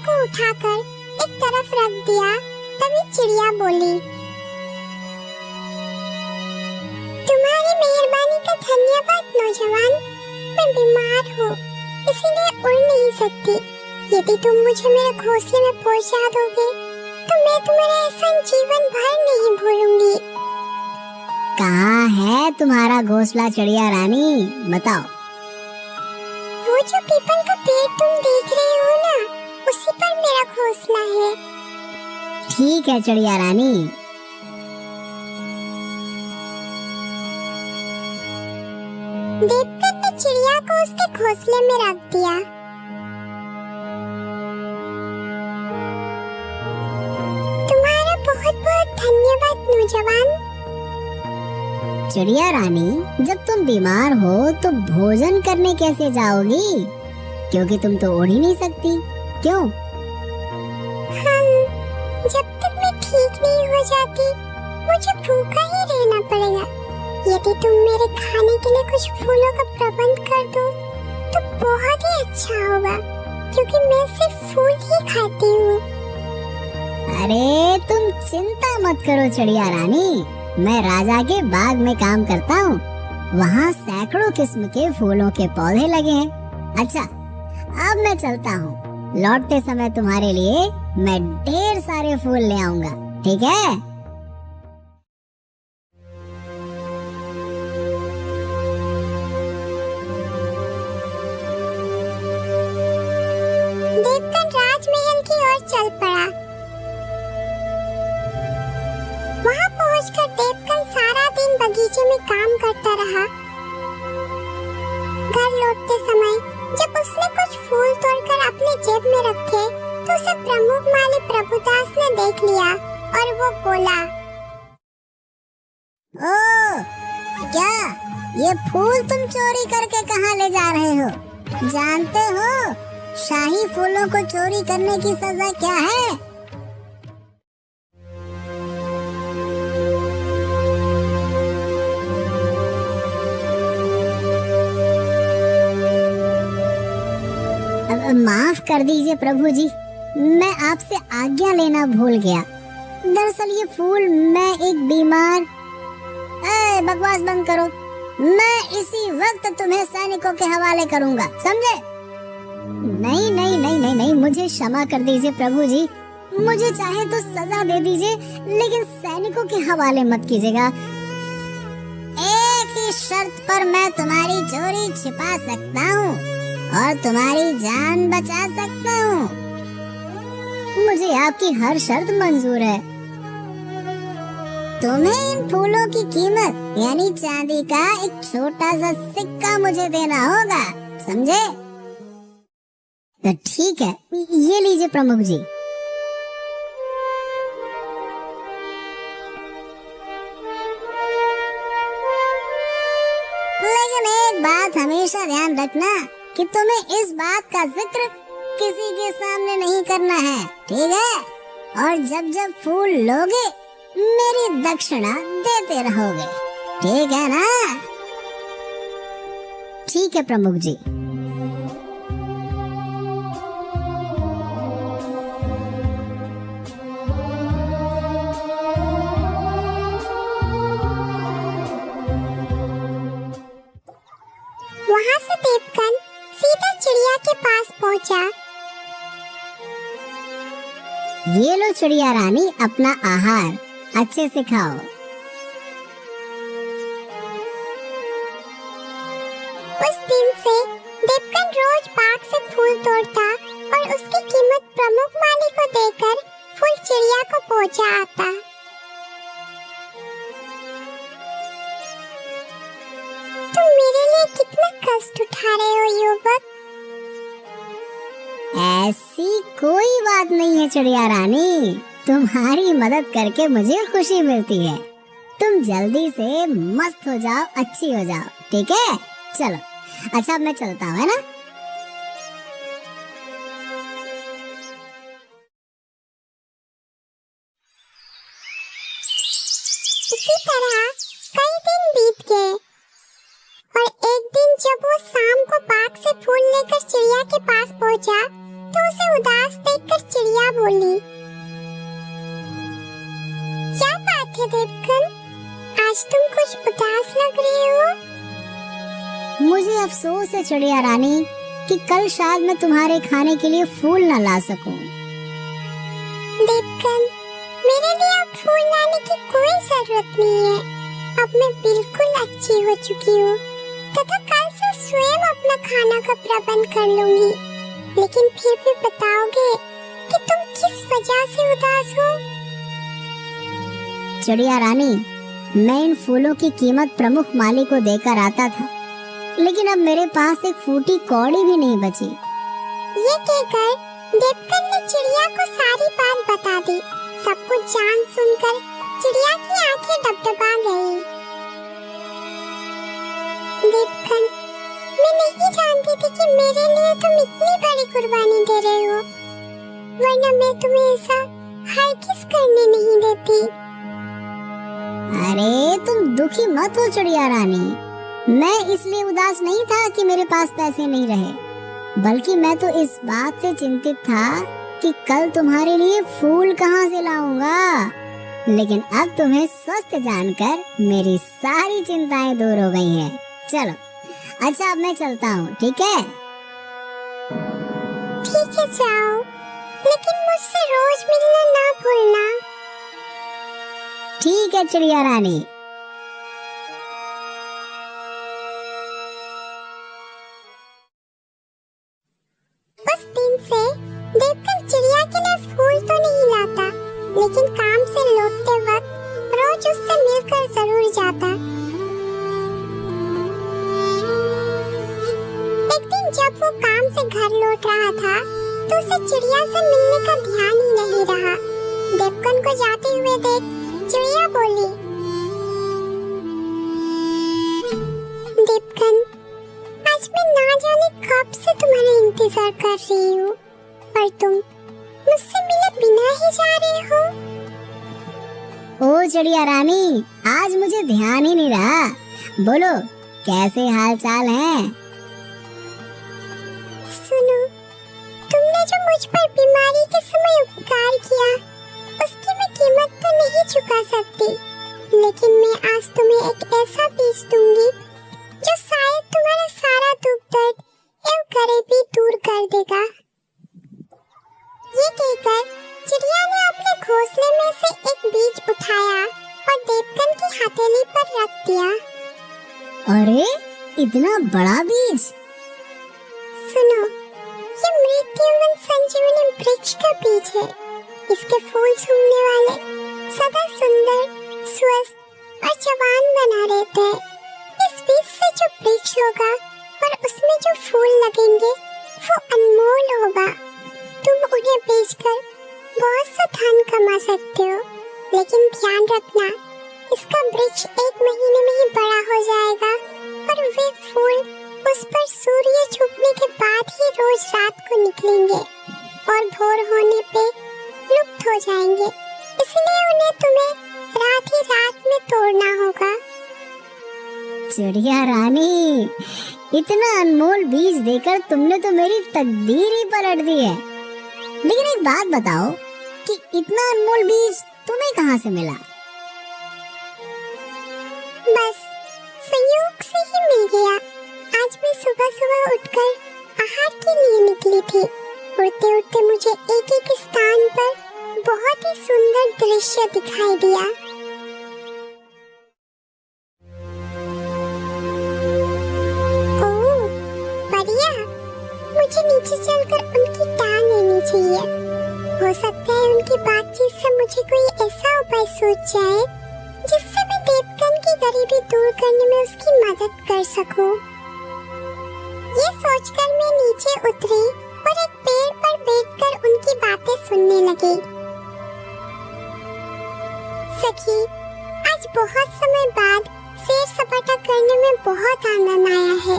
को उठाकर एक तरफ रख दिया। तभी चिड़िया बोली, तुम्हारी मेहरबानी का धन्यवाद नौजवान। मैं बीमार हूँ, इसीलिए उड़ नहीं सकती। यदि तुम मुझे मेरे घोंसले में पहुँचा दोगे तो मैं तुम्हारा एहसान जीवन भर नहीं भूलूंगी। कहाँ है तुम्हारा घोंसला चिड़िया रानी, बताओ। वो जो पीपल का पेड़ तुम देख रहे हो ना, उसी पर मेरा घोंसला है। ठीक है चिड़िया रानी। देवकन ने चिड़िया को उसके घोंसले में रख दिया। तुम्हारा बहुत बहुत धन्यवाद नौजवान। चिड़िया रानी, जब तुम बीमार हो तो भोजन करने कैसे जाओगी? क्योंकि तुम तो उड़ ही नहीं सकती। क्यों? जब तक मैं ठीक नहीं हो जाती मुझे भूखा ही रहना पड़ेगा। यदि तुम मेरे खाने के लिए कुछ फूलों का प्रबंध कर दो तो बहुत ही अच्छा होगा, क्योंकि मैं सिर्फ फूल ही खाती हूँ। अरे तुम चिंता मत करो चिड़िया रानी, मैं राजा के बाग में काम करता हूँ। वहाँ सैकड़ों किस्म के फूलों के पौधे लगे हैं। अच्छा, अब मैं चलता हूँ। लौटते समय तुम्हारे लिए मैं ढेर सारे फूल ले आऊंगा, ठीक है? देवकन राजमहल की ओर चल पड़ा। वहाँ पहुंचकर देवकन सारा दिन बगीचे में काम करता रहा। घर लौटते समय जब उसने कुछ फूल तोड़कर अपने जेब में रखे तो उसे प्रमुख माली प्रभुदास ने देख लिया और वो बोला, ओ, क्या ये फूल तुम चोरी करके कहाँ ले जा रहे हो? जानते हो शाही फूलों को चोरी करने की सजा क्या है? माफ कर दीजिए प्रभु जी, मैं आपसे आज्ञा लेना भूल गया। दरअसल ये फूल मैं एक बीमार। बकवास बंद करो, मैं इसी वक्त तुम्हें सैनिकों के हवाले करूंगा, समझे? नहीं नहीं नहीं नहीं नहीं, मुझे क्षमा कर दीजिए प्रभु जी। मुझे चाहे तो सजा दे दीजिए, लेकिन सैनिकों के हवाले मत कीजिएगा। एक ही शर्त पर मैं तुम्हारी चोरी छिपा सकता हूँ और तुम्हारी जान बचा सकता हूँ। मुझे आपकी हर शर्त मंजूर है। तुम्हें इन फूलों की कीमत यानी चांदी का एक छोटा सा सिक्का मुझे देना होगा, समझे? तो ठीक है, ये लीजिए प्रमुख जी। लेकिन एक बात हमेशा ध्यान रखना कि तुम्हें इस बात का जिक्र किसी के सामने नहीं करना है, ठीक है? और जब जब फूल लोगे मेरी दक्षिणा देते रहोगे, ठीक है ना? ठीक है प्रमुख जी। वहाँ से देवकन सीधा चिड़िया के पास पहुँचा। ये लो चिड़िया रानी अपना आहार, अच्छे से खाओ। उस दिन से देवकन रोज बाग से फूल तोड़ता और उसकी कीमत प्रमुख माली को देकर फूल चिड़िया को पहुँचा आता। तुम मेरे लिए कितना कष्ट उठा रहे हो युवक। ऐसी कोई बात नहीं है चिड़िया रानी, तुम्हारी मदद करके मुझे खुशी मिलती है। तुम जल्दी से मस्त हो जाओ, अच्छी हो जाओ, ठीक है? चलो, अच्छा अब मैं चलता हूँ, है ना? इसी तरह कई दिन बीत गए और एक दिन जब वो शाम को बाग से फूल लेकर चिड़िया के पास पहुंचा तो उसे उदास देखकर चिड़िया बोली, क्या बात है देवकन, आज तुम कुछ उदास लग रहे हो? मुझे अफसोस है चिड़िया रानी कि कल शायद मैं तुम्हारे खाने के लिए फूल न ला सकूं। देवकन, मेरे लिए अब फूल लाने की कोई जरूरत नहीं है। अब मैं बिल्कुल अच्छी हो चुकी हूँ तथा कल से स्वयं अपना खाना का प्रबंध कर लूंगी। लेकिन फिर भी बताओगे कि तुम किस वजह से उदास हो? चिड़िया रानी, मैं इन फूलों की कीमत प्रमुख माली को देकर आता था, लेकिन अब मेरे पास एक फूटी कौड़ी भी नहीं बची। ये कहकर देवकन ने चिड़िया को सारी बात बता दी। सब कुछ जान सुनकर चिड़िया की आंखें डबडबा गईं। देवकन, मैं नहीं जानती थी कि मेरे लिए तुम इतनी बड़ी कुर्बानी दे रहे हो, वरना मैं तुम्हें ऐसा हरगिज़ करने नहीं देती। अरे तुम दुखी मत हो चिड़िया रानी, मैं इसलिए उदास नहीं था कि मेरे पास पैसे नहीं रहे, बल्कि मैं तो इस बात से चिंतित था कि कल तुम्हारे लिए फूल कहाँ से लाऊंगा। लेकिन अब तुम्हें स्वस्थ जानकर मेरी सारी चिंताएं दूर हो गई हैं। चलो, अच्छा अब मैं चलता हूँ, ठीक है? ठीक है, जाओ, लेकिन मुझसे रोज मिलना ना भूलना। ठीक है चिड़िया रानी। उस दिन से देवकन चिड़िया के लिए फूल तो नहीं लाता, लेकिन काम से लौटते वक्त रोज उससे मिलकर जरूर जाता। एक दिन जब वो काम से घर लौट रहा था तो उसे चिड़िया से मिलने का ध्यान ही नहीं रहा। देवकन को जाते हुए देख चिड़िया बोली, देवकन, आज मैं ना जाने कब से तुम्हारा इंतजार कर रही हूँ और तुम मुझसे मिले बिना ही जा रहे हो। ओ चिड़िया रानी, आज मुझे ध्यान ही नहीं रहा। बोलो, कैसे हाल चाल हैं? सुनो, तुमने जो मुझ पर बीमारी के समय उपकार किया, उसकी मैं कीमत तो नहीं चुका सकती, लेकिन मैं आज तुम्हें एक ऐसा बीज दूंगी जो शायद तुम्हारा सारा दुख दर्द एवं गरीबी दूर कर देगा। ये कहकर चिड़िया ने अपने घोंसले में से एक बीज उठाया और देवकन की हथेली पर रख दिया। अरे, इतना बड़ा बीज! सुनो, ये मृत्युवन संजीवनी वृक्ष का बीज है। इसके फूल सूंघने वाले सदा सुंदर, स्वस्थ और जवान बना रहते हैं। इस बीज से जो वृक्ष होगा और उसमें जो फूल लगेंगे वो अनमोल होगा। तुम उन्हें बेचकर बहुत सा धन कमा सकते हो, लेकिन ध्यान रखना, इसका वृक्ष 1 महीने में ही बड़ा हो जाएगा और वे फूल उस पर सूर्य छुपने के बाद ही रोज रात को निकलेंगे और भोर होने पे लुप्त हो जाएंगे। इसलिए उन्हें तुम्हें रात ही रात में तोड़ना होगा। चिड़िया रानी, इतना अनमोल बीज देकर तुमने तो मेरी तकदीर ही पलट दी है। लेकिन एक बात बताओ कि इतना अनमोल बीज तुम्हें कहाँ से मिला? बस संयोग से ही मिल गया। आज मैं सुबह सुबह उठकर आहार के लिए निकली थी। उड़ते उड़ते मुझे एक एक स्थान पर बहुत ही सुंदर दृश्य दिखाई दिया। ओह, परिया, मुझे नीचे चलकर उनकी टांग लेनी चाहिए। हो सकता है उनकी बातचीत से मुझे कोई ऐसा उपाय सूझ जाए जिससे मैं देवकन की गरीबी दूर करने में उसकी मदद कर सकूं। ये सोचकर मैं नीचे उतरी और एक पेड़ पर बैठकर उनकी बातें सुनने लगी। सखी, आज बहुत समय बाद सैर सपाटा करने में बहुत आनंद आया है।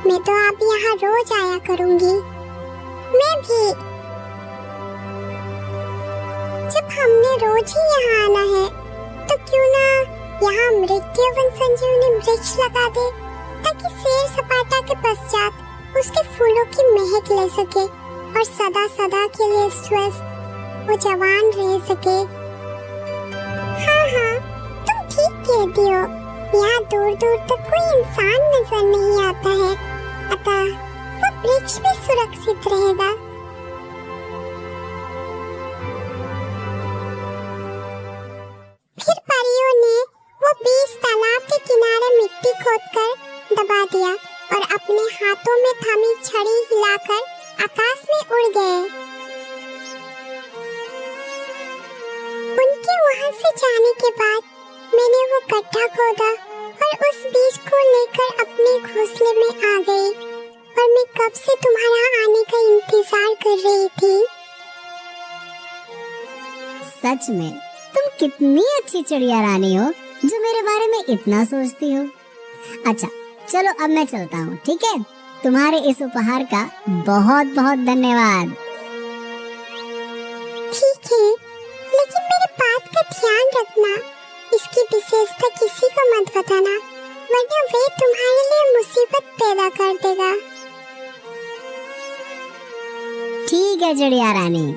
मैं तो अब यहाँ रोज आया करूँगी। मैं भी। जब हमने रोज ही यहाँ आना है, तो क्यों ना यहाँ मृत्युवन संजीवनी वृक्ष लगा दे, ताकि सैर सपाटा के पश्चात उसके फूलों की महक ले सके और सदा सदा के लिए स्वस्थ वो जवान रह सके। हाँ हाँ, तुम ठीक कहती हो। यहाँ दूर दूर तक कोई इंसान नजर नहीं आता है, अतः वो वृक्ष भी सुरक्षित रहेगा। फिर परियों ने वो बीज तालाब के किनारे मिट्टी खोदकर दबा दिया और अपने हाथों में थमी छड़ी हिलाकर आकाश में उड़ गए। उनके वहां से जाने के बाद मैंने वो गड्ढा खोदा और उस बीज को लेकर अपने घोंसले में आ गई और मैं कब से तुम्हारा आने का इंतजार कर रही थी। सच में तुम कितनी अच्छी चिड़िया रानी हो जो मेरे बारे में इतना सोचती हो। अच्छा चलो अब मैं चलता हूँ, ठीक है? तुम्हारे इस उपहार का बहुत बहुत धन्यवाद। ठीक है, लेकिन मेरी बात का ध्यान रखना। इसकी विशेषता किसी को मत बताना, वरना वे तुम्हारे लिए मुसीबत पैदा कर देगा। ठीक है चिड़िया रानी।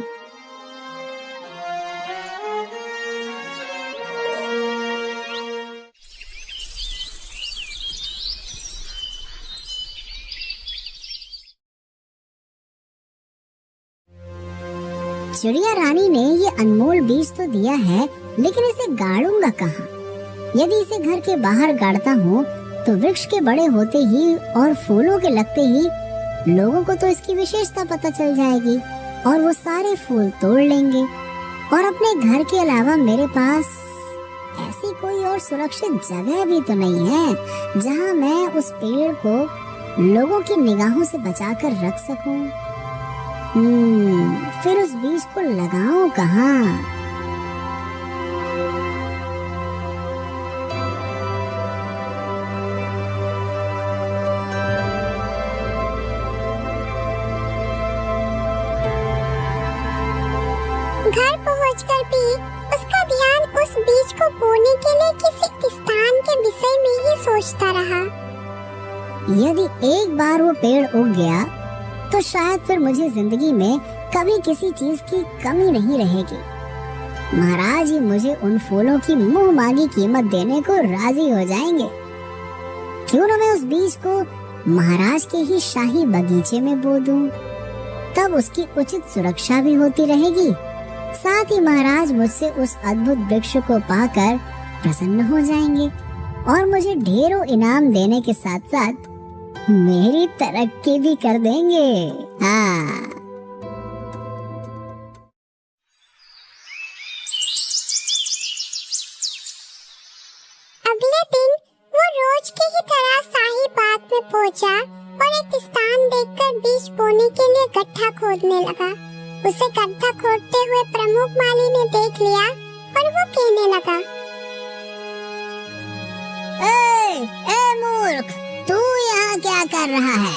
चिड़िया रानी ने ये अनमोल बीज तो दिया है, लेकिन इसे गाड़ूंगा कहाँ? यदि इसे घर के बाहर गाड़ता हूँ तो वृक्ष के बड़े होते ही और फूलों के लगते ही लोगों को तो इसकी विशेषता पता चल जाएगी और वो सारे फूल तोड़ लेंगे। और अपने घर के अलावा मेरे पास ऐसी कोई और सुरक्षित जगह भी तो नहीं है जहाँ मैं उस पेड़ को लोगों की निगाहों से बचाकर रख सकूं। फिर उस बीज को लगाऊं कहाँ? घर पहुंचकर भी उसका ध्यान उस बीज को बोने के लिए किसी स्थान के विषय में ही सोचता रहा। यदि एक बार वो पेड़ उग गया तो शायद फिर मुझे जिंदगी में कभी किसी चीज की कमी नहीं रहेगी। महाराज ही मुझे उन फूलों की मुंह मांगी कीमत देने को राजी हो जाएंगे। क्यों न मैं उस बीज को महाराज के ही शाही बगीचे में बो दूं, तब उसकी उचित सुरक्षा भी होती रहेगी। साथ ही महाराज मुझसे उस अद्भुत वृक्ष को पाकर प्रसन्न हो जाएंगे और मुझे ढेरों इनाम देने के साथ साथ मेरी तरक्की भी कर देंगे। हाँ। अगले दिन वो रोज की ही तरह शाही बाग में पहुंचा और एक स्थान देखकर बीज बोने के लिए गड्ढा खोदने लगा। उसे गड्ढा खोदते हुए प्रमुख माली ने देख लिया और वो कहने लगा, ए मूर्ख, तू यहाँ क्या कर रहा है?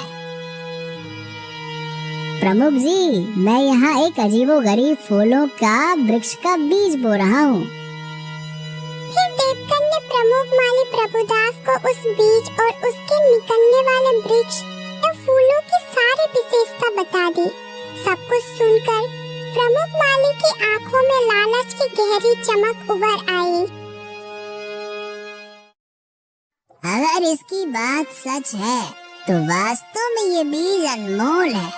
प्रमुख जी, मैं यहाँ एक अजीबोगरीब फूलों का वृक्ष का बीज बो रहा हूँ। फिर देवकन ने प्रमुख माली प्रभुदास को उस बीज और उसके निकलने वाले वृक्ष या फूलों की सारी विशेषता बता दी। सब कुछ सुनकर प्रमुख माली की आंखों में लालच की गहरी चमक उभर आई। अगर इसकी बात सच है तो वास्तव में ये बीज अनमोल है।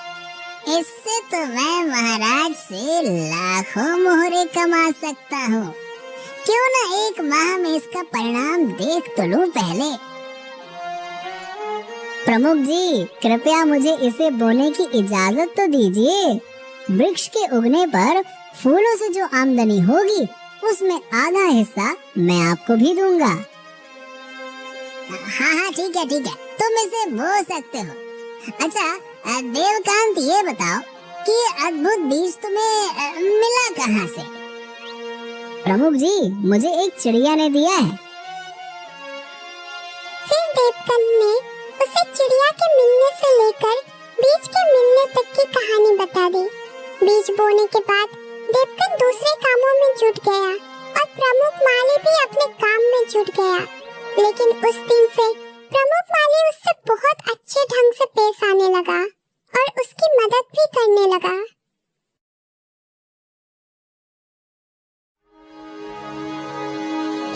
इससे तो मैं महाराज से लाखों मोहरे कमा सकता हूँ। क्यों न एक माह में इसका परिणाम देख तो लूं पहले। प्रमुख जी, कृपया मुझे इसे बोने की इजाजत तो दीजिए। वृक्ष के उगने पर फूलों से जो आमदनी होगी उसमें आधा हिस्सा मैं आपको भी दूंगा। हाँ ठीक है, तुम इसे बो सकते हो। अच्छा देवकांत, ये बताओ कि ये अद्भुत बीज तुम्हें मिला कहाँ से? प्रमुख जी, मुझे एक चिड़िया ने दिया है। फिर देवकांत ने उसे चिड़िया के मिलने से लेकर बीज के मिलने तक की कहानी बता दी। बीज बोने के बाद देवकांत दूसरे कामों में जुट गया और प्रमुख माली भी अपने काम में जुट गया। लेकिन उस दिन से प्रमुख माली उससे बहुत अच्छे ढंग से पेश आने लगा। और उसकी मदद भी करने लगा।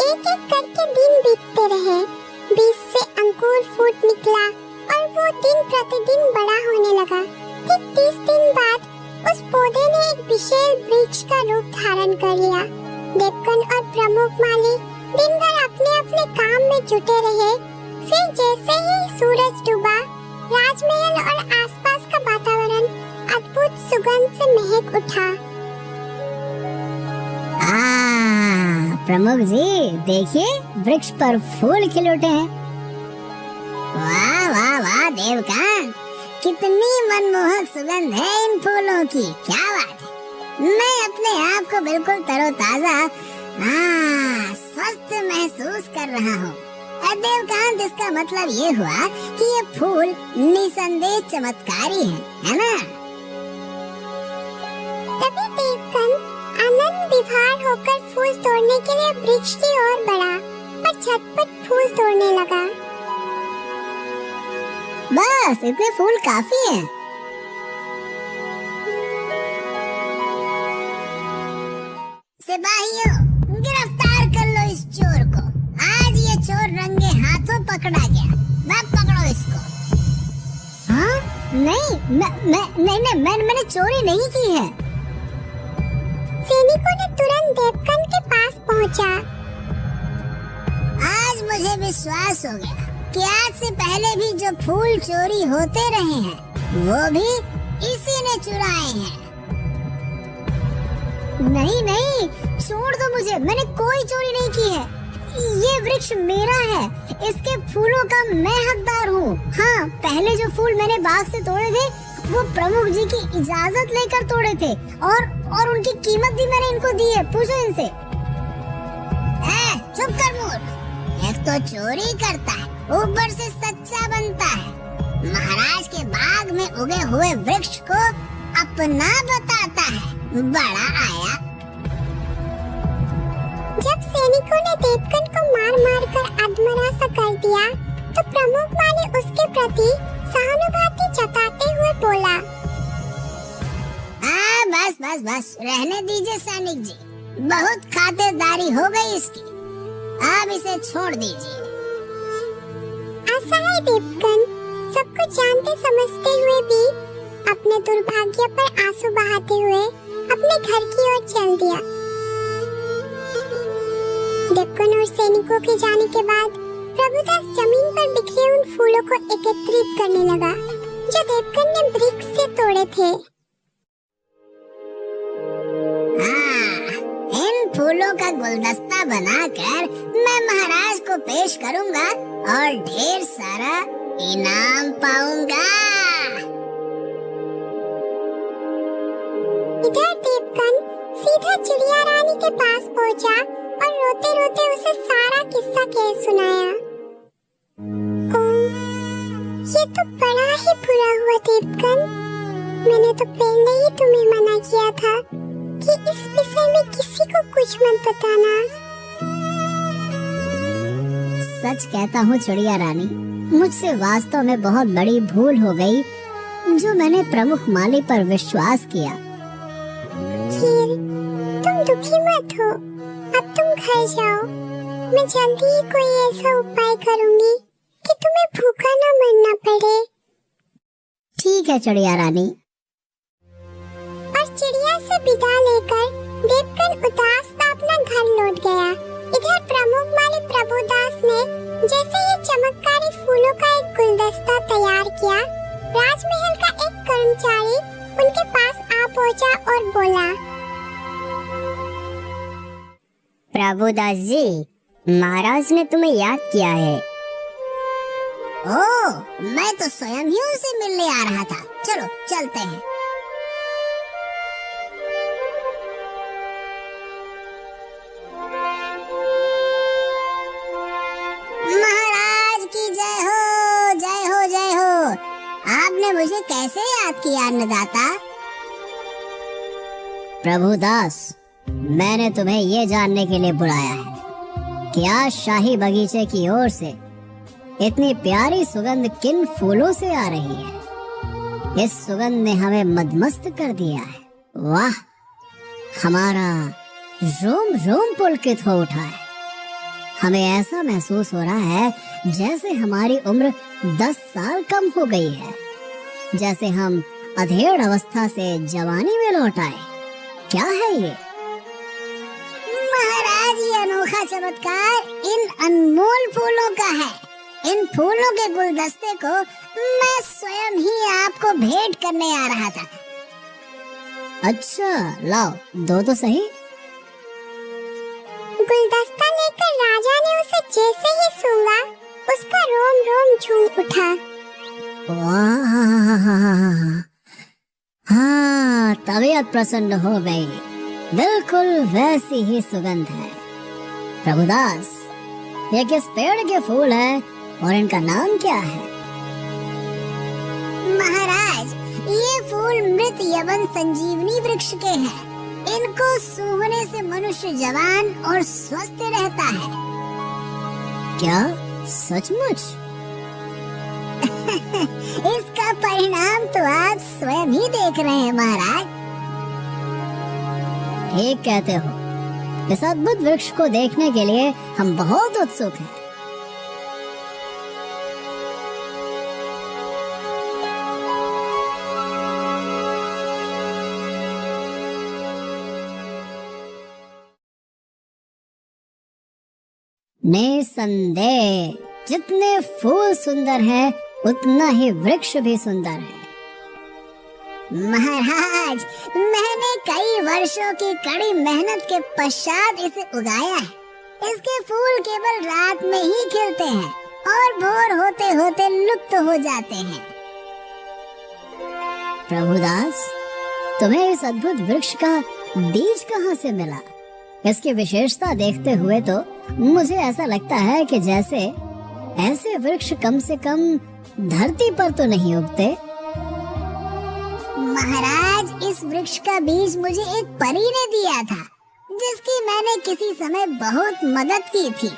एक एक करके दिन बीतते रहे। बीज से अंकुर फूट निकला और वो दिन प्रतिदिन बड़ा होने लगा। ठीक 30 दिन बाद उस पौधे ने एक विशेष वृक्ष का रूप धारण कर लिया। देवकन और प्रमुख माली दिन भर अपने अपने काम में जुटे रहे। फिर जैसे ही सूरज डूबा, राजमहल और आसपास का वातावरण अद्भुत सुगंध से महक उठा। प्रमुख जी देखिए, वृक्ष पर फूल खिल उठे हैं। वाह वाह वाह देवकन, कितनी मनमोहक सुगंध है इन फूलों की, क्या बात है। मैं अपने आप को बिल्कुल तरोताजा स्वस्थ महसूस कर रहा हूँ। देवकांत, इसका मतलब ये हुआ कि ये फूल निसंदेह चमत्कारी है ना? तभी देवकन आनंद विभोर होकर फूल तोड़ने के लिए वृक्ष की ओर बढ़ा और झटपट फूल तोड़ने लगा। बस इतने फूल काफी हैं। सिपाहियों, गिरफ्तार कर लो इस चोर को। आज ये चोर रंगे हाथों पकड़ा गया। मैं पकड़ो इसको। हाँ? नहीं, मैंने चोरी नहीं की है। सैनिकों ने तुरंत देवकन के पास पहुंचा। आज मुझे विश्वास हो गया कि आज से पहले भी जो फूल चोरी होते रहे हैं, वो भी इसी ने चुराए हैं। नहीं, छोड़ दो मुझे, मैंने कोई चोरी नहीं की है। ये वृक्ष मेरा है, इसके फूलों का मैं हकदार हूँ। हाँ, पहले जो फूल मैंने बाग से तोड़े थे, वो प्रमुख जी की इजाजत लेकर तोड़े थे और उनकी कीमत भी मैंने इनको दी है। पूछो इनसे। चुप कर मूर्ख, एक तो चोरी करता है, ऊपर से सच्चा बनता है। महाराज के बाग में उगे हुए वृक्ष को अपना बताता है। बड़ा आया। जब सैनिकों ने देवकन को मार कर अधमरा सा कर दिया, तो प्रमुख माली उसके प्रति सहानुभूति जताते हुए बोला, बस रहने दीजिए सैनिक जी, बहुत खातिरदारी हो गई इसकी। अब इसे छोड़ दीजिए। असहाय देवकन सब कुछ जानते समझते हुए भी अपने दुर्भाग्य पर आंसू बहाते हुए अपने घर की ओर चल दिया। देवकन और सैनिकों के जाने के बाद प्रभुदास जमीन पर बिखरे उन फूलों को एकत्रित करने लगा जो देवकन ने वृक्ष से तोड़े थे। इन फूलों का गुलदस्ता बनाकर मैं महाराज को पेश करूंगा और ढेर सारा इनाम पाऊंगा। इधर देवकन सीधा चिड़िया रानी के पास पहुंचा और रोते रोते उसे सारा किस्सा कह सुनाया। ये तो बड़ा ही बुरा हुआ देवकन, मैंने तो पहले ही तुम्हें मना किया था कि इस विषय में किसी को कुछ मत बताना। सच कहता हूँ चिड़िया रानी, मुझसे वास्तव में बहुत बड़ी भूल हो गई जो मैंने प्रमुख माली पर विश्वास किया। खीर, तुम दुखी मत हो, अब तुम घर जाओ। मैं जल्दी ही कोई ऐसा उपाय करूंगी कि तुम्हें भूखा न मरना पड़े। ठीक है चिड़िया रानी। और चिड़िया से विदा लेकर देवकन उदास सा अपना घर लौट गया। इधर प्रमुख माली प्रभुदास ने जैसे ही चमत्कारी फूलों का एक गुलदस्ता तैयार किया, राजमहल का एक कर्मचारी उनके पास आ पहुंचा और बोला, प्रभुदास जी, महाराज ने तुम्हें याद किया है। ओह, मैं तो स्वयं ही उनसे मिलने आ रहा था। चलो चलते हैं। महाराज की जय हो, जय हो, जय हो। आपने मुझे कैसे याद किया अन्नदाता? प्रभुदास, मैंने तुम्हें ये जानने के लिए बुलाया है कि आज शाही बगीचे की ओर से इतनी प्यारी सुगंध किन फूलों से आ रही है। इस सुगंध ने हमें मदमस्त कर दिया है। वाह, हमारा रोम रोम पुलकित हो उठा है। हमें ऐसा महसूस हो रहा है जैसे हमारी उम्र 10 साल कम हो गई है, जैसे हम अधेड़ अवस्था से जवानी में लौट आए। क्या है ये? महाराज, ये अनोखा चमत्कार इन अनमोल फूलों का है। इन फूलों के गुलदस्ते को मैं स्वयं ही आपको भेंट करने आ रहा था। अच्छा, लाओ, दो तो सही। गुलदस्ता लेकर राजा ने उसे जैसे ही सूंघा, उसका रोम रोम झूम उठा। वाह, हाँ, तबीयत प्रसन्न हो गई। बिल्कुल वैसी ही सुगंध है। प्रभुदास, ये किस पेड़ के फूल हैं और इनका नाम क्या है? महाराज, ये फूल मृत यवन संजीवनी वृक्ष के हैं। इनको सूंघने से मनुष्य जवान और स्वस्थ रहता है। क्या सचमुच? इसका परिणाम तो आप स्वयं ही देख रहे हैं महाराज। ठीक कहते हो। इस अद्भुत वृक्ष को देखने के लिए हम बहुत उत्सुक हैं। निसंदेह जितने फूल सुंदर हैं, उतना ही वृक्ष भी सुंदर है। महाराज, मैंने कई वर्षों की कड़ी मेहनत के पश्चात इसे उगाया है। इसके फूल केवल रात में ही खिलते हैं और भोर होते होते लुप्त हो जाते हैं। प्रभुदास, तुम्हें इस अद्भुत वृक्ष का बीज कहाँ से मिला? इसकी विशेषता देखते हुए तो मुझे ऐसा लगता है कि जैसे ऐसे वृक्ष कम से कम धरती पर तो नहीं उगते। महाराज, इस वृक्ष का बीज मुझे एक परी ने दिया था, जिसकी मैंने किसी समय बहुत मदद की थी।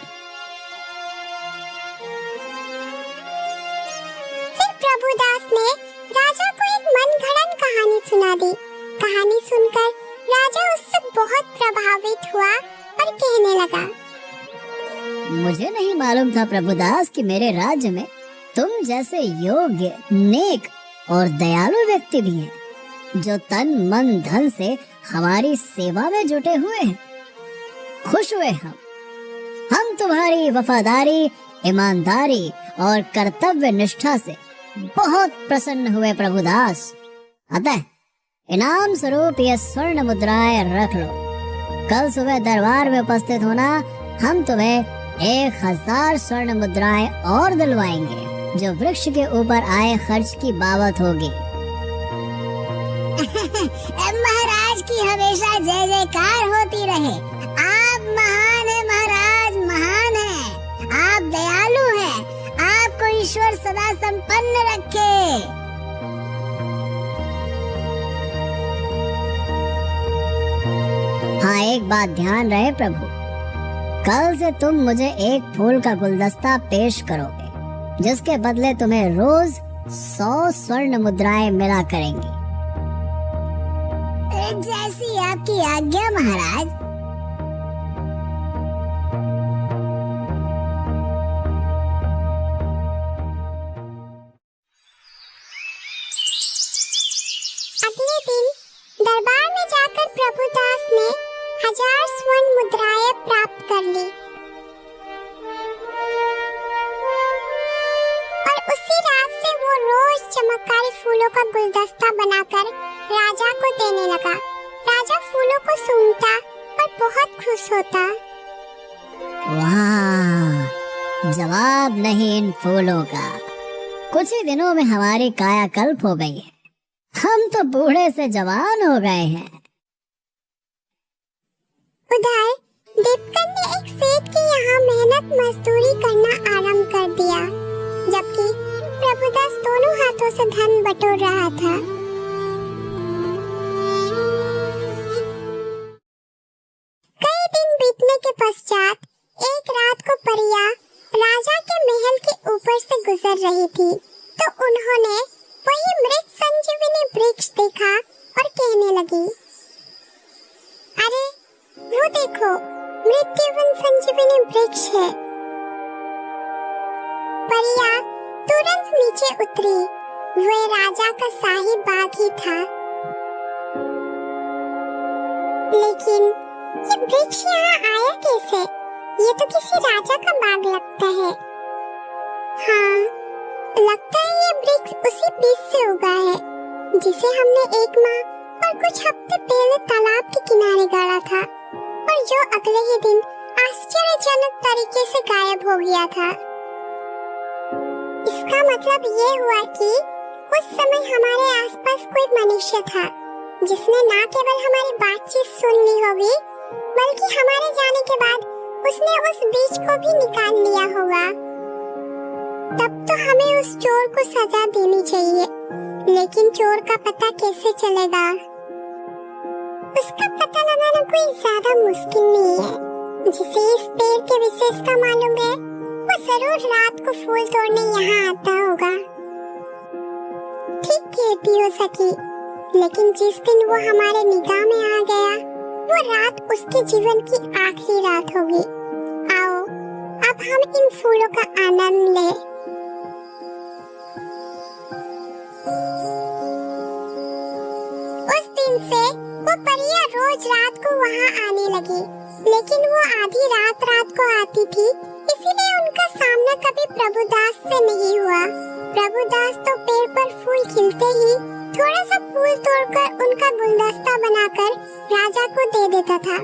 फिर प्रभुदास ने राजा को एक मनगढ़ंत कहानी सुना दी। कहानी सुनकर राजा उससे बहुत प्रभावित हुआ और कहने लगा, मुझे नहीं मालूम था प्रभुदास कि मेरे राज्य में तुम जैसे योग्य, नेक और दयालु व्यक्ति भी हैं, जो तन मन धन से हमारी सेवा में जुटे हुए हैं। खुश हुए हम तुम्हारी वफादारी, ईमानदारी और कर्तव्य निष्ठा से बहुत प्रसन्न हुए प्रभुदास। अतः इनाम स्वरूप ये स्वर्ण मुद्राएं रख लो। कल सुबह दरबार में उपस्थित होना, हम तुम्हें 1000 स्वर्ण मुद्राएं और दिलवाएंगे, जो वृक्ष के ऊपर आए खर्च की बाबत होगी। महाराज की हमेशा जय जयकार होती रहे। आप महान हैं महाराज, महान हैं। आप दयालु हैं। आपको ईश्वर सदा संपन्न रखे। हाँ, एक बात ध्यान रहे प्रभु, कल से तुम मुझे एक फूल का गुलदस्ता पेश करोगे, जिसके बदले तुम्हें रोज 100 स्वर्ण मुद्राएं मिला करेंगी। जैसी आपकी आज्ञा महाराज। अगले दिन दरबार में जाकर प्रभुदास ने 1000 स्वर्ण मुद्राएं प्राप्त कर ली और उसी रात से वो रोज चमत्कारी फूलों का गुलदस्ता बनाकर राजा को देने लगा। राजा फूलों को सूंघता और बहुत खुश होता। वाह, जवाब नहीं इन फूलों का। कुछ ही दिनों में हमारी कायाकल्प हो गई है। हम तो बूढ़े से जवान हो गए हैं। उधर दीपकन ने एक सेठ के यहाँ मेहनत मजदूरी करना आरंभ कर दिया, जबकि प्रभुदास दोनों हाथों से धन बटोर रहा था। कई दिन बीतने के पश्चात एक रात को परियां राजा के महल के ऊपर से गुजर रही थी, तो उन्होंने वही मृत संजीवनी वृक्ष देखा और कहने लगी, अरे वो देखो, मृत्युवन संजीवनी वृक्ष है। परिया तुरंत नीचे उतरी। वह राजा का शाही बाग ही था। लेकिन ये वृक्ष यहाँ आया कैसे? ये तो किसी राजा का बाग लगता है। हाँ, लगता है ये वृक्ष उसी बीज से उगा है जिसे हमने एक माह और कुछ हफ्ते पहले तालाब के किनारे गाड़ा था और जो अगले ही दिन आश्चर्यजनक तरीके से गायब हो गया था। इसका मतलब ये हुआ कि उस समय हमारे आसपास कोई मनुष्य था जिसने न केवल हमारी बातचीत सुन ली होगी, बल्कि हमारे जाने के बाद उसने उस बीज को भी निकाल लिया होगा। तब तो हमें उस चोर को सजा देनी चाहिए। लेकिन चोर का पता कैसे चलेगा? उसका पता लगाना कोई ज्यादा मुश्किल नहीं है। जिसे इस पेड़ की विशेषता मालूम है, वो जरूर रात को फूल तोड़ने यहाँ आता होगा। ठीक कहती हो सखी, लेकिन जिस दिन वो हमारे निगाह में आ गया, वो रात उसके जीवन की आखिरी रात होगी। आओ, अब हम इन फूलों का आनंद लें। उस दिन से वो परियां रोज रात को वहाँ आने लगी, लेकिन वो आधी रात को आती थी, इसीलिए उनका सामना कभी प्रभुदास से नहीं हुआ। प्रभुदास तो पेड़ पर फूल खिलते ही थोड़ा सा फूल तोड़कर उनका गुलदस्ता बनाकर राजा को दे देता था।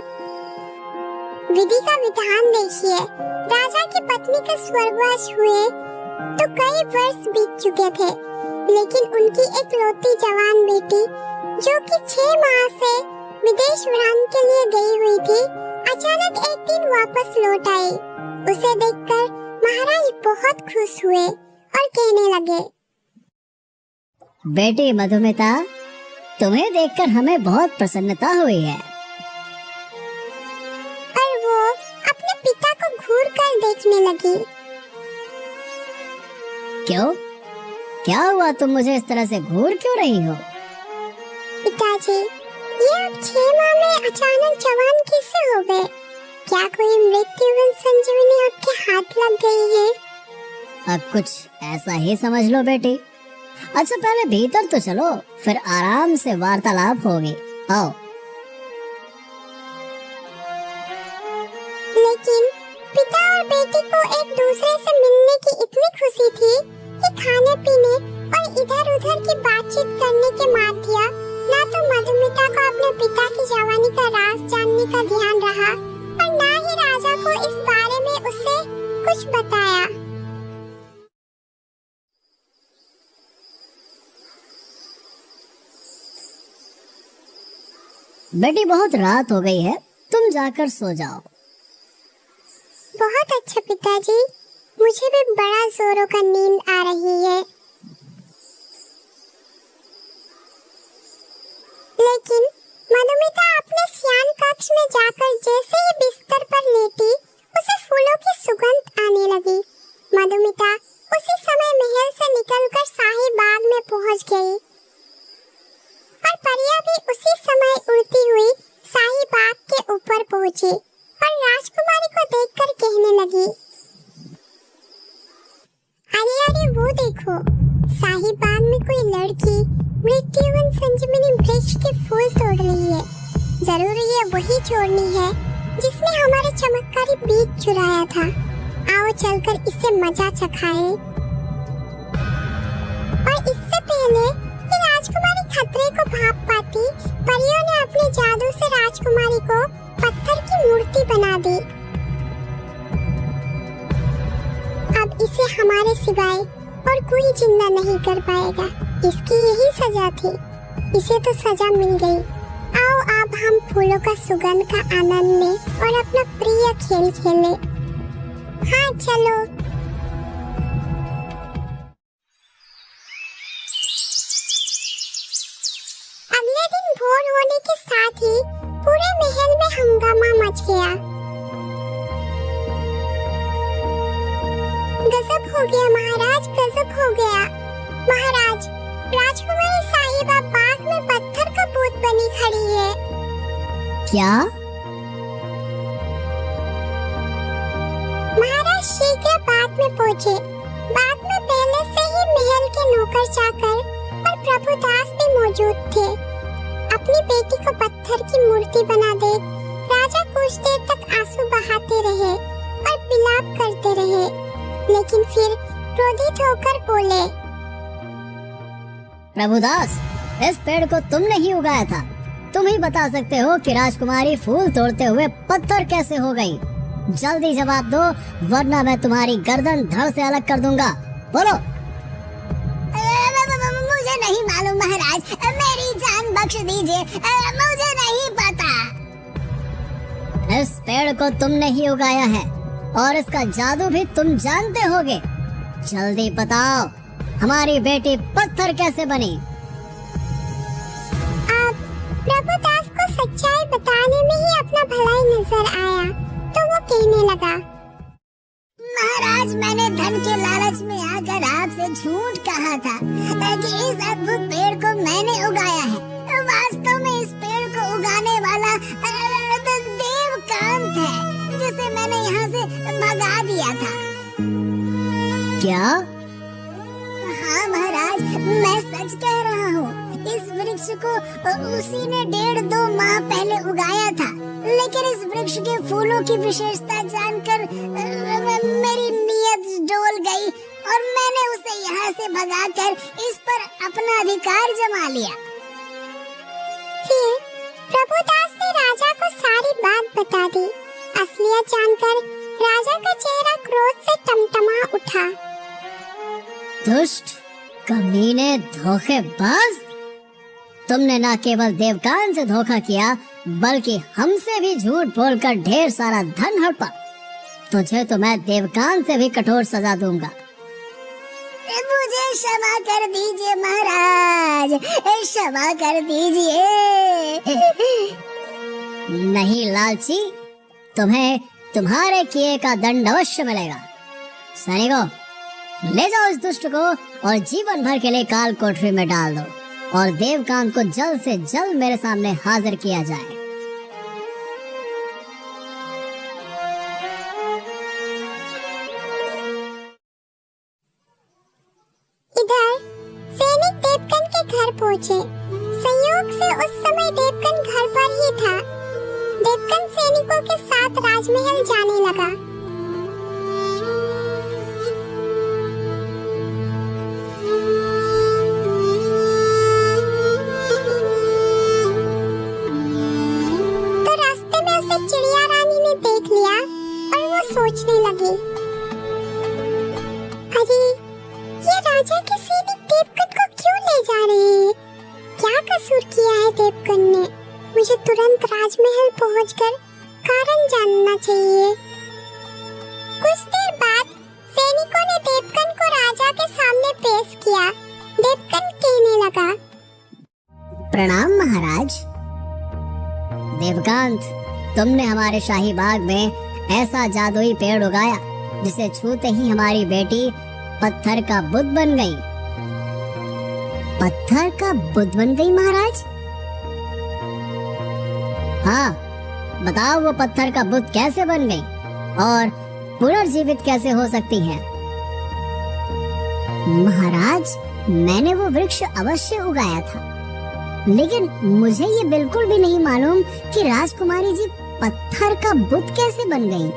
विधि का विधान देखिए, राजा की पत्नी का स्वर्गवास हुए तो कई वर्ष बीत चुके थे, लेकिन उनकी इकलौती जवान बेटी जो कि 6 माह से विदेश भ्रमण के लिए गई हुई थी, अचानक एक दिन वापस लौट आई। उसे देखकर महाराज बहुत खुश हुए और कहने लगे, बेटी मधुमिता, तुम्हें देखकर हमें बहुत प्रसन्नता हुई है। और वो अपने पिता को घूर कर देखने लगी। क्यों? क्या हुआ? तुम मुझे इस तरह से घूर क्यों रही हो? पिताजी, ये आप 6 माह में अचानक जवान कैसे हो गए? क्या कोई मृत्युवन संजीवनी आपके हाथ लग गई है? अब कुछ ऐसा ही समझ लो बेटी। अच्छा, पहले भीतर तो चलो, फिर आराम से वार्तालाप होगी। आओ। लेकिन पिता और बेटी को एक दूसरे से मिलने की इतनी खुशी थी कि खाने पीने और इधर उधर की बातचीत करने के माध्य ना तो मधुमिता को अपने पिता की जवानी का राज जानने का ध्यान रहा और ना ही राजा को इस बारे में उसे कुछ बताया। बेटी, बहुत रात हो गई है, तुम जाकर सो जाओ। बहुत अच्छा पिताजी, मुझे भी बड़ा जोरों का नींद आ रही है। लेकिन मधुमिता अपने शयन कक्ष में जाकर जैसे ही बिस्तर पर लेटी, उसे फूलों की सुगंध आने लगी। मधुमिता उसी समय महल से निकलकर शाही बाग में पहुंच गई और परिया भी उसी समय उड़ती हुई शाही बाग के ऊपर पहुंची और राजकुमारी को देखकर कहने लगी, अरे अरे वो देखो, शाही बाग में कोई लड़की मृत्युवन संजीवनी वृक्ष के फूल तोड़ रही है। जरूर ये वही चोरनी है जिसने हमारे चमत्कारी बीज चुराया था। आओ चलकर इससे मजा चखाएं। और इससे पहले कि राजकुमारी खतरे को भाप पाती, परियों ने अपने जादू से राजकुमारी को पत्थर की मूर्ति बना दी। अब इसे हमारे सिवाय और कोई जिंदा नहीं कर पाएगा। इसकी यही सजा थी। इसे तो सजा मिल गई। आओ अब हम फूलों का सुगंध का आनंद लें और अपना प्रिय खेल खेलें। हाँ चलो। अगले दिन भोर होने के साथ ही पूरे महल में हंगामा मच गया। गजब हो गया महाराज, गजब हो गया। महाराज, क्या? महाराज शीघ्र बाग में पहुँचे। बाग में पहले से ही महल के नौकर चाकर और प्रभुदास भी मौजूद थे। अपनी बेटी को पत्थर की मूर्ति बना देख राजा कुछ देर तक आंसू बहाते रहे और विलाप करते रहे, लेकिन फिर क्रोधित होकर बोले, प्रभुदास, इस पेड़ को तुमने ही उगाया था। तुम ही बता सकते हो कि राजकुमारी फूल तोड़ते हुए पत्थर कैसे हो गई। जल्दी जवाब दो, वरना मैं तुम्हारी गर्दन धड़ से अलग कर दूंगा। बोलो। मुझे नहीं मालूम महाराज, मेरी जान बख्श दीजिए, मुझे नहीं पता। इस पेड़ को तुमने ही उगाया है और इसका जादू भी तुम जानते होगे। जल्दी बताओ, हमारी बेटी पत्थर कैसे बनी? अब प्रभुदास को सच्चाई बताने में ही अपना भलाई नजर आया, तो वो कहने लगा, महाराज, मैंने धन के लालच में आकर आपसे झूठ कहा था कि इस अद्भुत पेड़ को मैंने उगाया है। वास्तव में इस पेड़ को उगाने वाला देवकांत है, जिसे मैंने यहाँ से भगा दिया था। क्या? हाँ महाराज, मैं सच कह रहा हूँ। इस वृक्ष को उसी ने 1.5-2 माह पहले उगाया था, लेकिन इस वृक्ष के फूलों की विशेषता जानकर मेरी नीयत डोल गई और मैंने उसे यहाँ से भगाकर इस पर अपना अधिकार जमा लिया। फिर प्रभुदास ने राजा को सारी बात बता दी। असलियत जानकर राजा का चेहरा क्रोध से टमटमा उठा। दुष्ट, कमीने, धोखेबाज, तुमने न केवल देवकान से धोखा किया, बल्कि हमसे भी झूठ बोलकर ढेर सारा धन हड़पा। तुझे तो मैं देवकान से भी कठोर सजा दूंगा। मुझे क्षमा कर दीजिए महाराज, क्षमा कर दीजिए। नहीं लालची, तुम्हें तुम्हारे किए का दंड अवश्य मिलेगा। सैनिकों, ले जाओ इस दुष्ट को और जीवन भर के लिए काल कोठरी में डाल दो और देवकांत को जल्द से जल्द मेरे सामने हाजिर किया जाए। इधर सैनिक देवकन के घर पहुँचे। संयोग से उस समय देवकन घर पर ही था। देवकन सैनिकों के साथ राजमहल जाने लगा। तो रास्ते में उसे चिड़िया रानी ने देख लिया और वो सोचने लगी, अरे ये राजा के सैनिक देवकन को क्यों ले जा रहे हैं? क्या कसूर किया है देवकन ने? मुझे तुरंत राजमहल पहुंचकर कारण जानना चाहिए। कुछ देर बाद सैनिकों ने देवकन को राजा के सामने पेश किया। देवकन कहने लगा, प्रणाम महाराज। देवकांत, तुमने हमारे शाही बाग में ऐसा जादुई पेड़ उगाया जिसे छूते ही हमारी बेटी पत्थर का बुद्ध बन गई। पत्थर का बुद्ध बन गई महाराज? हाँ, बताओ वो पत्थर का बुद्ध कैसे बन गई और पुनर्जीवित कैसे हो सकती है? महाराज, मैंने वो वृक्ष अवश्य उगाया था, लेकिन मुझे ये बिल्कुल भी नहीं मालूम कि राजकुमारी जी पत्थर का बुद्ध कैसे बन गई।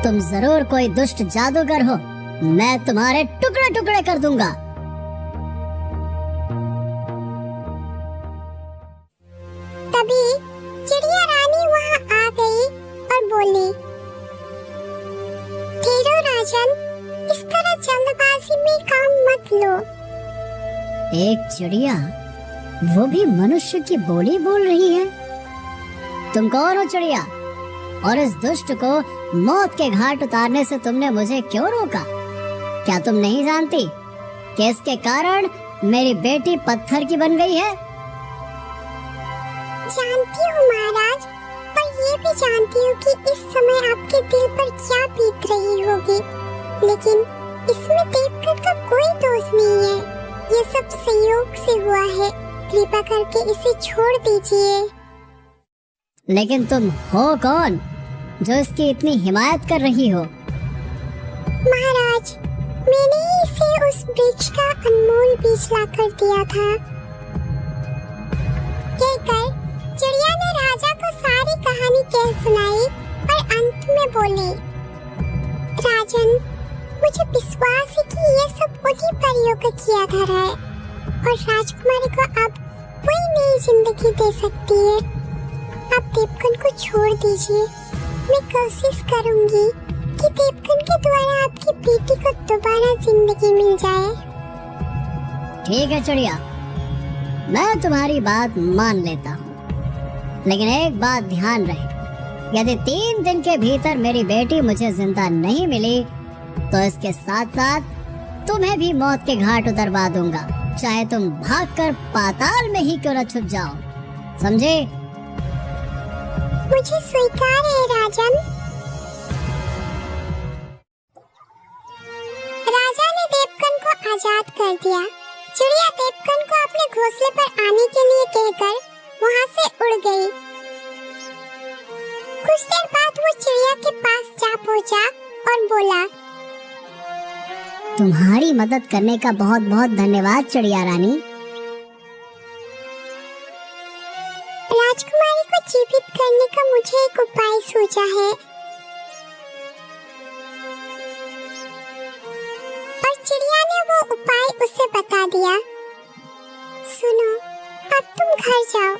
तुम जरूर कोई दुष्ट जादूगर हो। मैं तुम्हारे टुकड़े टुकड़े कर दूंगा। तभी चिड़िया रानी वहाँ आ गई और बोली, ठहरो राजन, इस तरह जल्दबाजी में काम मत लो। एक चिड़िया, वो भी मनुष्य की बोली बोल रही है। तुम कौन हो चिड़िया? और इस दुष्ट को मौत के घाट उतारने से तुमने मुझे क्यों रोका? क्या तुम नहीं जानती कि इसके कारण मेरी बेटी पत्थर की बन गई है? जानती हूँ महाराज, पर ये भी जानती हूँ कि इस समय आपके दिल पर क्या बीत रही होगी। लेकिन इसमें देवकन का कोई दोष नहीं है। ये सब संयोग से हुआ है। कृपा करके इसे छोड़ दीजिए। लेकिन तुम हो कौन जो इसकी इतनी हिमायत कर रही हो? महाराज, मैंने ही इसे उस वृक्ष का अनमोल बीज लाकर दिया था। कहकर चिड़िया ने राजा को सारी कहानी कह सुनाई और अंत में बोली, राजन, मुझे विश्वास है कि ये सब उन्हीं परियों का किया धरा है और राजकुमारी को अब कोई नई जिंदगी दे सकती है। आप देवकन को छोड़ दीजिए। मैं कोशिश करूंगी कि देवकन के द्वारा आपकी बेटी को दोबारा जिंदगी मिल जाए। ठीक है चिड़िया, मैं तुम्हारी बात मान लेता हूँ, लेकिन एक बात ध्यान रहे, यदि 3 दिन के भीतर मेरी बेटी मुझे जिंदा नहीं मिली तो इसके साथ साथ तुम्हें भी मौत के घाट उतरवा दूंगा, चाहे तुम भागकर पाताल में ही क्यों न छुप जाओ, समझे? मुझे स्वीकार है राजन। राजा ने देवकन को आजाद कर दिया। चिड़िया देवकन को अपने घोंसले पर आने के लिए कहकर वहां से उड़ गई। कुछ देर बाद वो चिड़िया के पास जा पहुंचा और बोला, तुम्हारी मदद करने का बहुत बहुत धन्यवाद चिड़िया रानी। राजकुमारी को जीवित करने का मुझे एक उपाय सूझा है। और चिड़िया ने वो उपाय उसे बता दिया। सुनो, अब तुम घर जाओ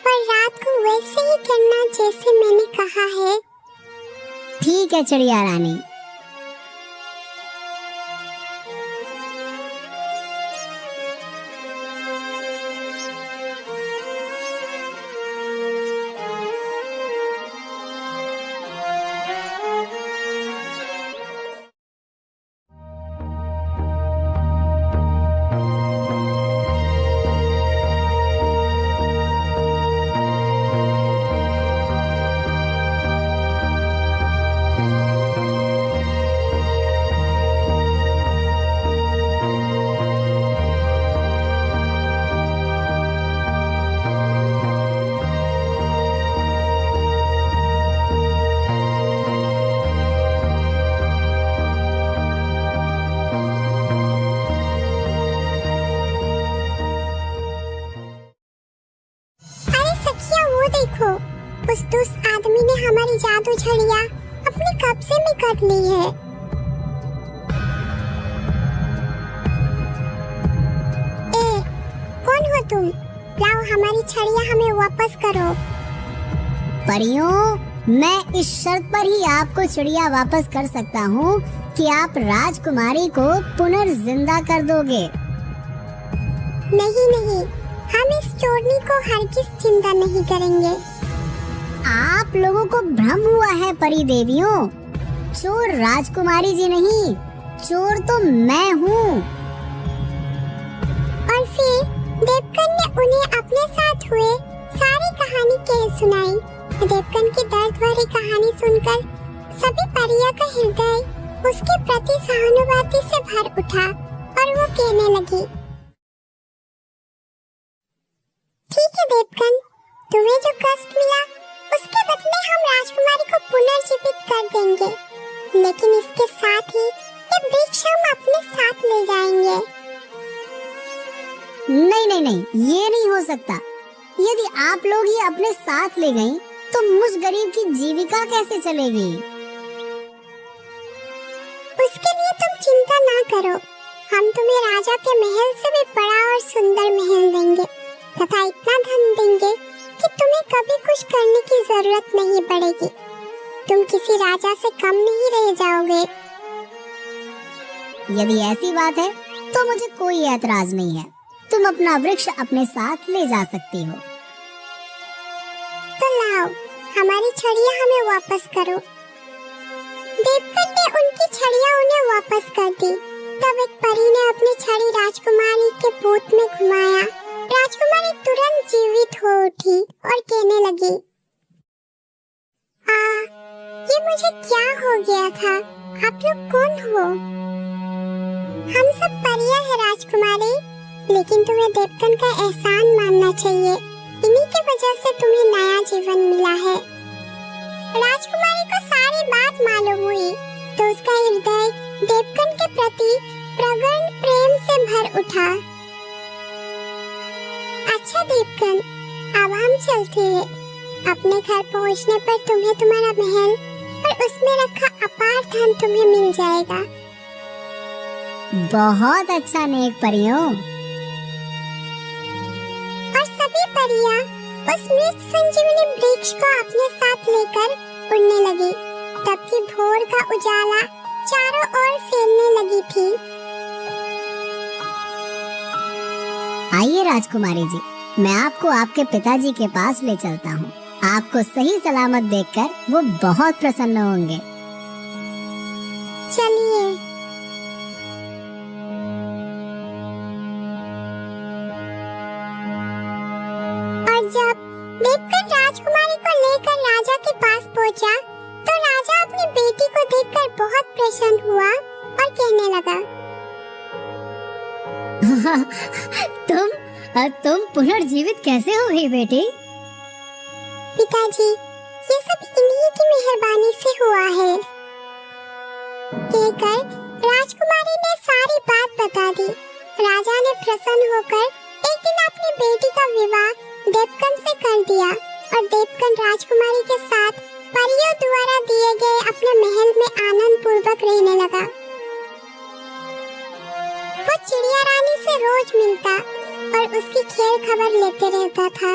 और रात को वैसे ही करना जैसे मैंने कहा है। ठीक है चिड़िया रानी। उस दुष्ट आदमी ने हमारी जादू छड़िया अपने कब्जे में कर ली है। ए, कौन हो तुम? लाओ हमारी छड़िया हमें वापस करो। परियों, मैं इस शर्त पर ही आपको चिड़िया वापस कर सकता हूँ कि आप राजकुमारी को पुनर्जिंदा कर दोगे। नहीं नहीं, हम इस चोरनी को हरगिज़ जिंदा नहीं करेंगे। आप लोगों को भ्रम हुआ है परी देवियों, चोर राजकुमारी जी नहीं, चोर तो मैं हूँ। और फिर देवकन ने उन्हें अपने साथ हुए सारी कहानी कह सुनाई। देवकन की दर्द भरी कहानी सुनकर सभी परियों का हृदय उसके प्रति सहानुभूति से भर उठा और वो कहने लगी, ठीक है देवकन, तुम्हें जो कष्ट मिला उसके बदले हम राजकुमारी को पुनर्जीवित कर देंगे, लेकिन इसके साथ ही ये वृक्ष हम अपने साथ ले जाएंगे। नहीं नहीं नहीं, ये नहीं हो सकता। यदि आप लोग ये अपने साथ ले गईं, तो मुझ गरीब की जीविका कैसे चलेगी? उसके लिए तुम चिंता ना करो, हम तुम्हें राजा के महल से भी बड़ा और सुंदर महल देंगे तथा इतना धन देंगे कि तुम्हें कभी कुछ करने की जरूरत नहीं पड़ेगी। तुम किसी राजा से कम नहीं रह जाओगे। यदि ऐसी बात है तो मुझे कोई ऐतराज नहीं है। तुम अपना वृक्ष अपने साथ ले जा सकती हो। तो लाओ हमारी छड़ियाँ हमें वापस करो। देवकन ने उनकी छड़ियाँ उन्हें वापस कर दी। तब एक परी ने अपनी छड़ी राजकुमारी के पूत में घुमाया। राजकुमारी तुरंत जीवित हो उठी और कहने लगी, ये मुझे क्या हो गया था? आप लोग कौन हो? हम सब परियां हैं राजकुमारी, लेकिन तुम्हें देवकन का एहसान मानना चाहिए। इन्हीं की वजह से तुम्हें नया जीवन मिला है। कर उठा। अच्छा देवकन, अब हम चलते हैं। अपने घर पहुंचने पर तुम्हें तुम्हारा महल और उसमें रखा अपार धन तुम्हें मिल जाएगा। बहुत अच्छा नेक परियों। और सभी परियां उस मृत संजीवनी वृक्ष को अपने साथ लेकर उड़ने लगी। तब की भोर का उजाला चारों ओर फैलने लगी थी। आइए राजकुमारी जी, मैं आपको आपके पिताजी के पास ले चलता हूँ। आपको सही सलामत देखकर वो बहुत प्रसन्न होंगे। चलिए। और जब देवकन राजकुमारी को लेकर राजा के पास पहुंचा, तो राजा अपनी बेटी को देखकर बहुत प्रसन्न हुआ और कहने लगा, तुम पुनर्जीवित कैसे हो गई बेटी? पिताजी, ये सब इन्हीं की मेहरबानी से हुआ है। कहकर राजकुमारी ने सारी बात बता दी। राजा ने प्रसन्न होकर एक दिन अपनी बेटी का विवाह देवकन से कर दिया और देवकन राजकुमारी के साथ परियों द्वारा दिए गए अपने महल में आनंद पूर्वक रहने लगा। वो चिड़िया रानी से रोज मिलता और उसकी खैर खबर लेते रहता था।